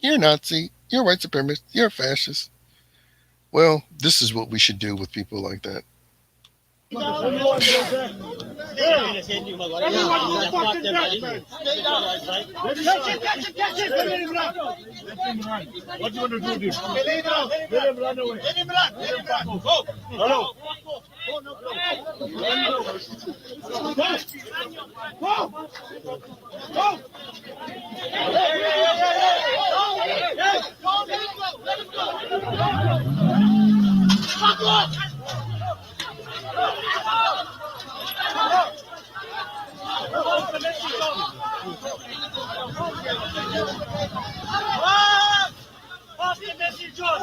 you're Nazi, you're white supremacist, you're fascist. Well, this is what we should do with people like that. What do you want to do with him? Let him run away. Let him run. Let him run. Go. No. Go. Fuck off. Pass the message on.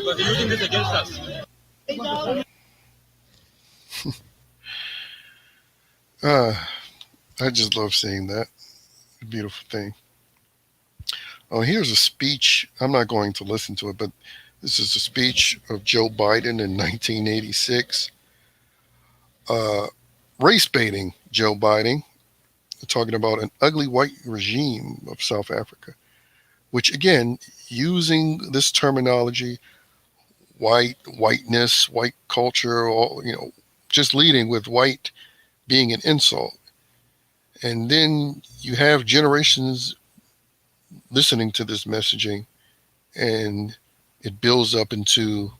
But they're using this against us. I just love seeing that. Beautiful thing. Oh, here's a speech. I'm not going to listen to it, but this is a speech of Joe Biden in 1986. Race baiting Joe Biden, talking about an ugly white regime of South Africa. which again, using this terminology, whiteness, white culture, all just leading with white being an insult. And then you have generations listening to this messaging, and it builds up into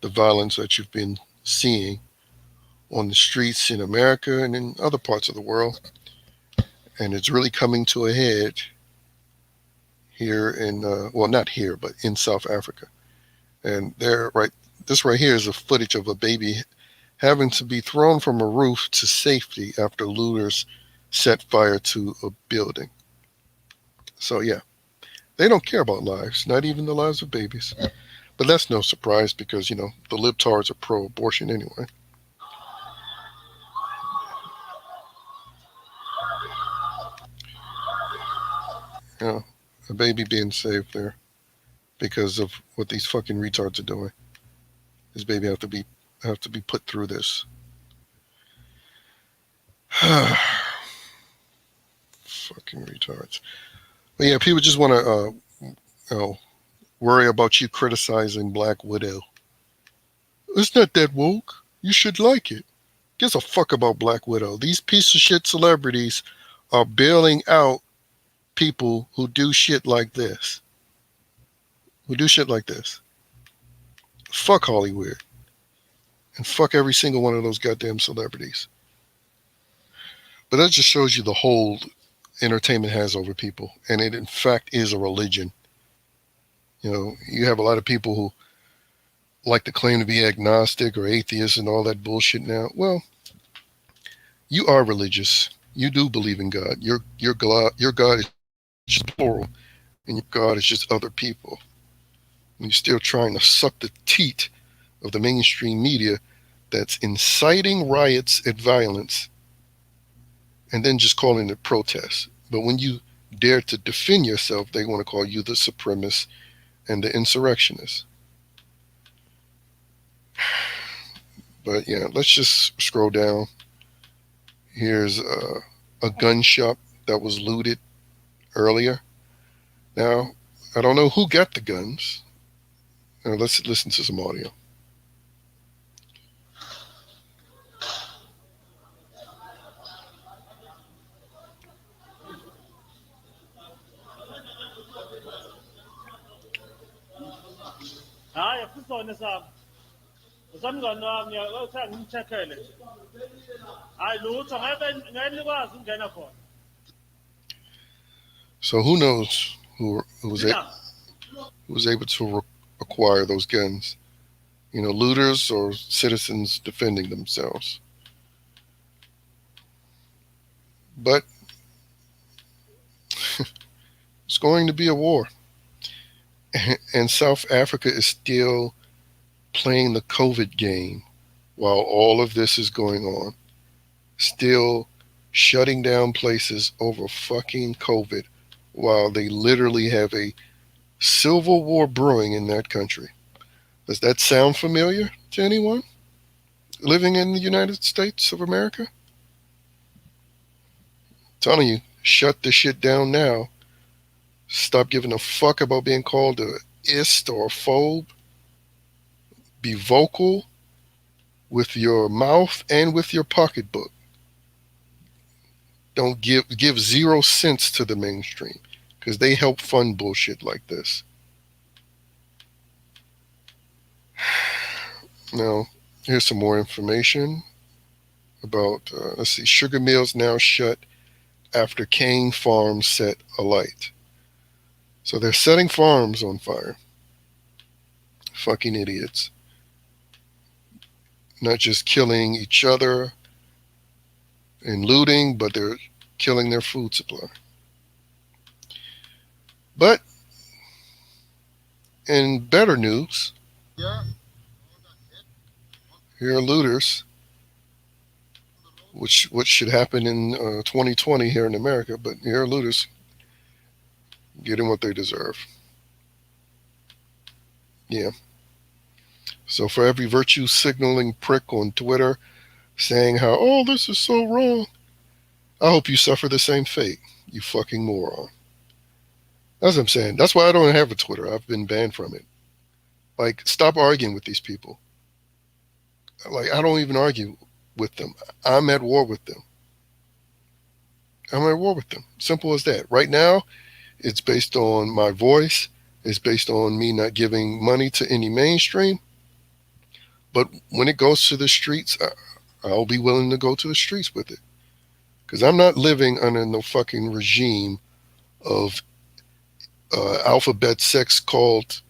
the violence that you've been seeing on the streets in America and in other parts of the world. And it's really coming to a head here in, well, not here, but in South Africa. And there, right, this right here is a footage of a baby having to be thrown from a roof to safety after looters set fire to a building. So, yeah, they don't care about lives, not even the lives of babies. But that's no surprise because, the libtards are pro abortion anyway. You know, a baby being saved there because of what these fucking retards are doing. This baby have to be put through this. Fucking retards. But yeah, people just want to worry about you criticizing Black Widow. It's not that woke. You should like it. Gives a fuck about Black Widow. These piece of shit celebrities are bailing out people who do shit like this. Who do shit like this. Fuck Hollywood. And fuck every single one of those goddamn celebrities. But that just shows you the hold entertainment has over people. And it, in fact, is a religion. You have a lot of people who like to claim to be agnostic or atheist and all that bullshit now. Well, you are religious. You do believe in God. Your God is just plural, and your God is just other people. And you're still trying to suck the teat of the mainstream media that's inciting riots and violence and then just calling it protests. But when you dare to defend yourself, they want to call you the supremacist and the insurrectionist. But yeah, let's just scroll down. Here's a gun shop that was looted earlier. Now, I don't know who got the guns. Let's listen to some audio. Hayi asisona sami. Usamngani wami uthanga ngimcheckele nje. Hayi lutho ngeke nikwazi ukungena khona. So who knows who was able to acquire those guns? Looters or citizens defending themselves. But it's going to be a war. And South Africa is still playing the COVID game while all of this is going on. Still shutting down places over fucking COVID while they literally have a civil war brewing in that country. Does that sound familiar to anyone living in the United States of America? I'm telling you, shut the shit down now. Stop giving a fuck about being called a ist or a phobe. Be vocal with your mouth and with your pocketbook. Don't give 0 cents to the mainstream because they help fund bullshit like this. Now, here's some more information about, let's see, sugar mills now shut after cane farms set alight. So they're setting farms on fire. Fucking idiots. Not just killing each other and looting, but they're killing their food supply. But in better news, here are looters, which should happen in 2020 here in America, but here are looters getting what they deserve. Yeah. So for every virtue signaling prick on Twitter saying how, oh, this is so wrong, I hope you suffer the same fate, you fucking moron. That's what I'm saying. That's why I don't have a Twitter. I've been banned from it. Like, stop arguing with these people. Like, I don't even argue with them. I'm at war with them. I'm at war with them. Simple as that. Right now, it's based on my voice. It's based on me not giving money to any mainstream. But when it goes to the streets, I'll be willing to go to the streets with it. Because I'm not living under no fucking regime of alphabet sex called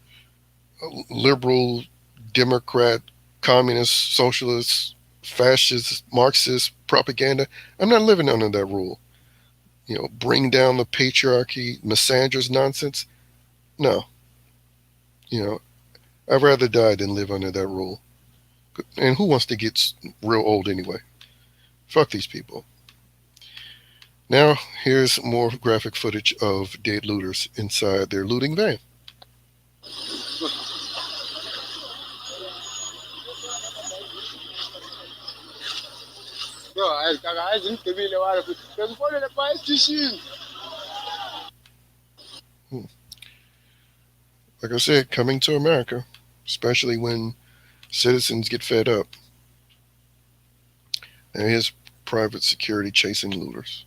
liberal, Democrat, communist, socialist, fascist, Marxist propaganda. I'm not living under that rule. Bring down the patriarchy, misandrist nonsense. No, you know, I'd rather die than live under that rule. And who wants to get real old anyway? Fuck these people. Now, here's more graphic footage of dead looters inside their looting van. Hmm. Like I said, coming to America, especially when citizens get fed up. And here's private security chasing looters.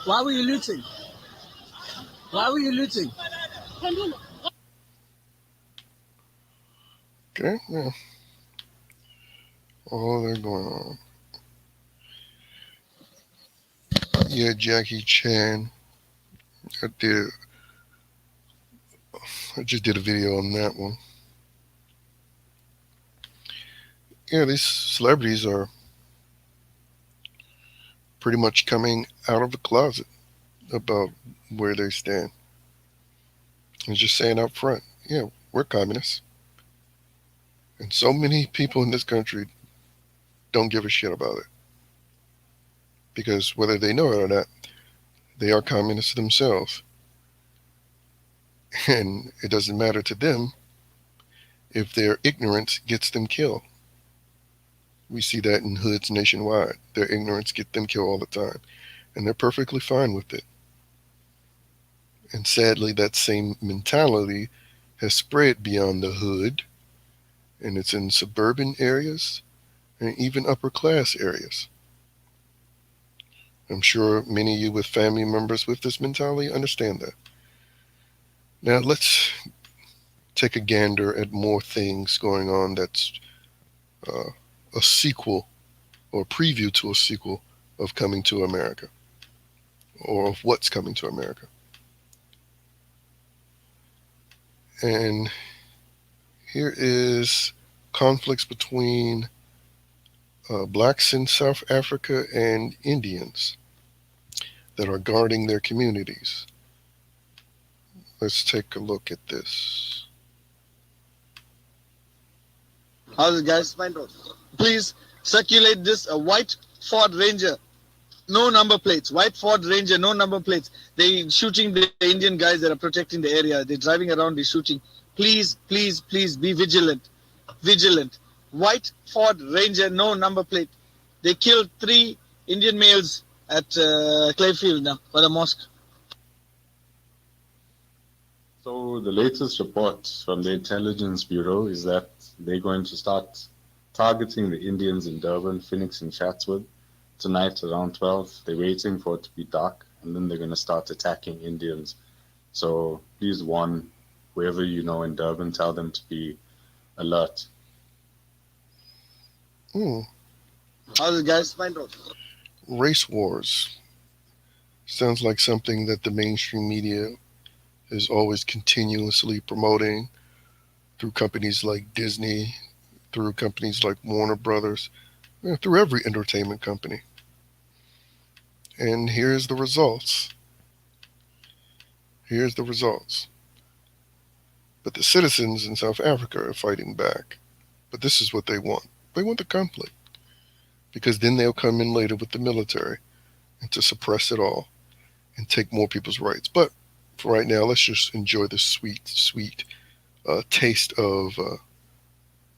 Why were you looting? Why were you looting? Okay, yeah, all that going on. Yeah, Jackie Chan. I did. I just did a video on that one. Yeah, these celebrities are pretty much coming out of the closet about where they stand and just saying up front, yeah, we're communists. And so many people in this country don't give a shit about it because whether they know it or not, they are communists themselves. And it doesn't matter to them if their ignorance gets them killed. We see that in hoods nationwide. Their ignorance gets them killed all the time. And they're perfectly fine with it. And sadly, that same mentality has spread beyond the hood, and it's in suburban areas and even upper class areas. I'm sure many of you with family members with this mentality understand that. Now, let's take a gander at more things going on that's uh, a sequel or a preview to a sequel of Coming to America or of what's coming to America. And here is conflicts between blacks in South Africa and Indians that are guarding their communities. Let's take a look at this. How's it, guys? Please circulate this a white Ford Ranger, no number plates. White Ford Ranger, no number plates. They shooting the Indian guys that are protecting the area. They're driving around. They're shooting. Please, please, please be vigilant. Vigilant. White Ford Ranger, no number plate. They killed 3 Indian males at Clayfield now for the mosque. So the latest report from the Intelligence Bureau is that they're going to start targeting the Indians in Durban, Phoenix, and Chatsworth tonight around 12. They're waiting for it to be dark, and then they're going to start attacking Indians. So please warn whoever you know in Durban, tell them to be alert. How's it, guys? Race wars. Sounds like something that the mainstream media is always continuously promoting through companies like Disney, through companies like Warner Brothers, through every entertainment company. And here's the results. Here's the results. But the citizens in South Africa are fighting back. But this is what they want. They want the conflict. Because then they'll come in later with the military and to suppress it all and take more people's rights. But for right now, let's just enjoy the sweet, sweet taste of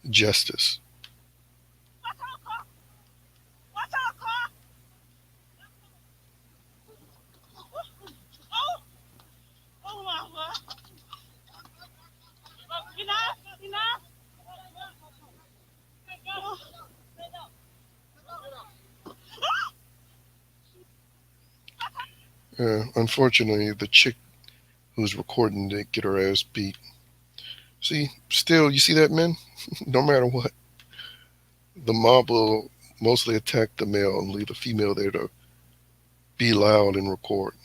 justice. Oh my God. Enough, enough. Unfortunately, the chick who's recording it get her ass beat. See, still, you see that, men? No matter what, the mob will mostly attack the male and leave the female there to be loud and record.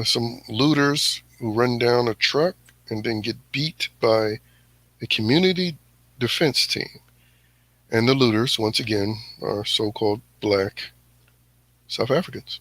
Some looters who run down a truck and then get beat by a community defense team. And the looters, once again, are so called black South Africans.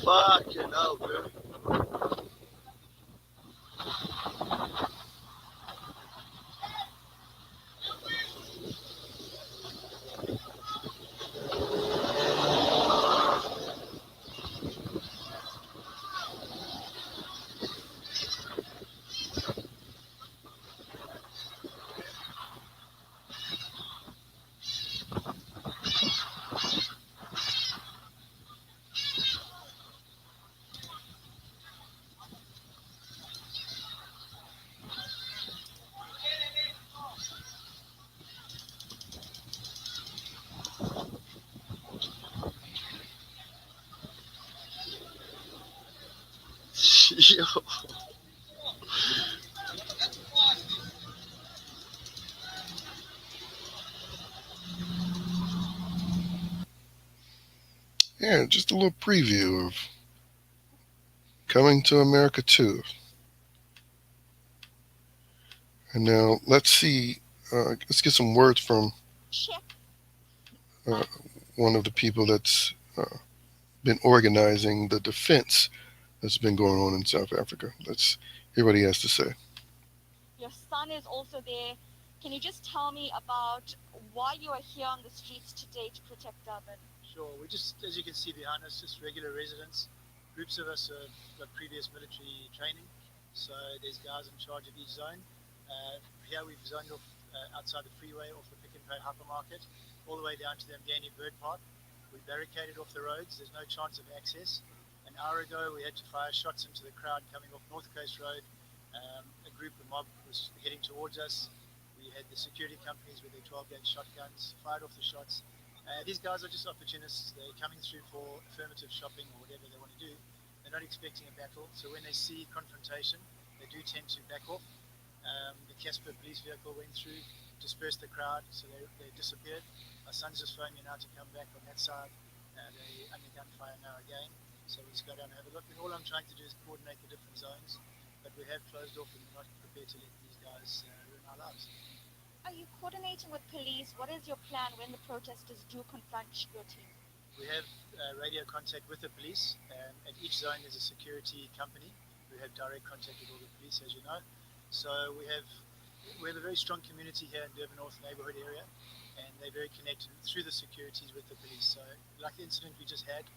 Fucking hell, bro. Yo. Yeah, just a little preview of Coming to America 2. And now let's get some words from uh, one of the people that's been organizing the defense that's been going on in South Africa. Let's hear what he has to say. Your son is also there. Can you just tell me about why you are here on the streets today to protect Durban? Sure. We just, as you can see behind us, just regular residents. Groups of us have got previous military training. So there's guys in charge of each zone. Here we've zoned off outside the freeway, off the Pick and Pay hypermarket, all the way down to the Mgani Bird Park. We barricaded off the roads. There's no chance of access. An hour ago, we had to fire shots into the crowd coming off North Coast Road, A group, a mob, was heading towards us. We had the security companies with their 12-gauge shotguns, fired off the shots. These guys are just opportunists. They're coming through for affirmative shopping or whatever they want to do. They're not expecting a battle, so when they see confrontation, they do tend to back off. The Casper police vehicle went through, dispersed the crowd, so they disappeared. Our son's just phoned me now to come back on that side. They're under gunfire now again, so we just go down and have a look. And all I'm trying to do is coordinate the different zones, but we have closed off and we're not prepared to let these guys ruin our lives. Are you coordinating with police? What is your plan when the protesters do confront your team? We have radio contact with the police. At each zone, there's a security company who have direct contact with all the police, as you know. So we have a very strong community here in Durban North neighbourhood area, and they're very connected through the securities with the police. So, like the incident we just had,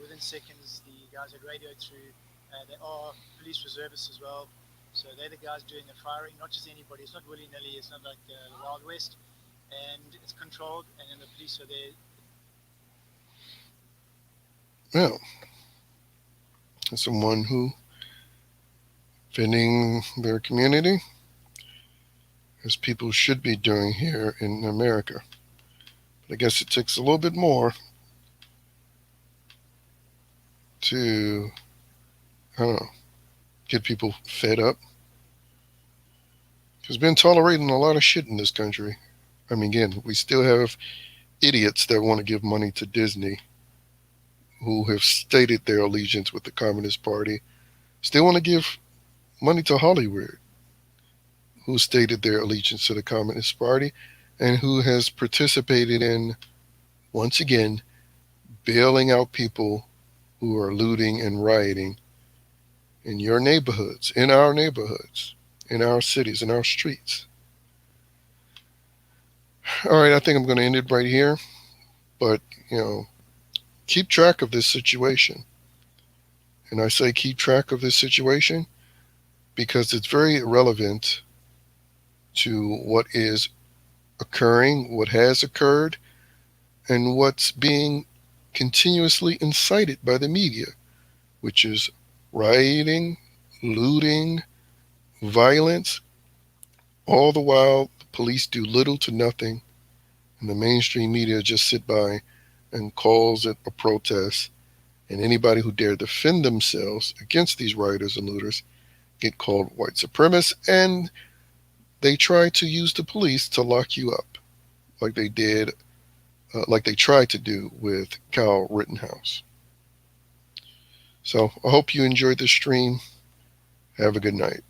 within seconds, the guys had radioed through. There are police reservists as well. So they're the guys doing the firing, not just anybody. It's not willy-nilly. It's not like the Wild West. And it's controlled, and then the police are there. Well, as someone who defending their community, as people should be doing here in America. But I guess it takes a little bit more to, I don't know, get people fed up. Because we've been tolerating a lot of shit in this country. I mean, again, we still have idiots that want to give money to Disney who have stated their allegiance with the Communist Party, still want to give money to Hollywood who stated their allegiance to the Communist Party and who has participated in, once again, bailing out people who are looting and rioting in your neighborhoods, in our cities, in our streets. All right, I think I'm going to end it right here. But, keep track of this situation. And I say keep track of this situation because it's very relevant to what is occurring, what has occurred, and what's being continuously incited by the media, which is rioting, looting, violence. All the while, the police do little to nothing, and the mainstream media just sit by and calls it a protest. And anybody who dare defend themselves against these rioters and looters get called white supremacists, and they try to use the police to lock you up, like they did, like they tried to do with Kyle Rittenhouse. So I hope you enjoyed this stream. Have a good night.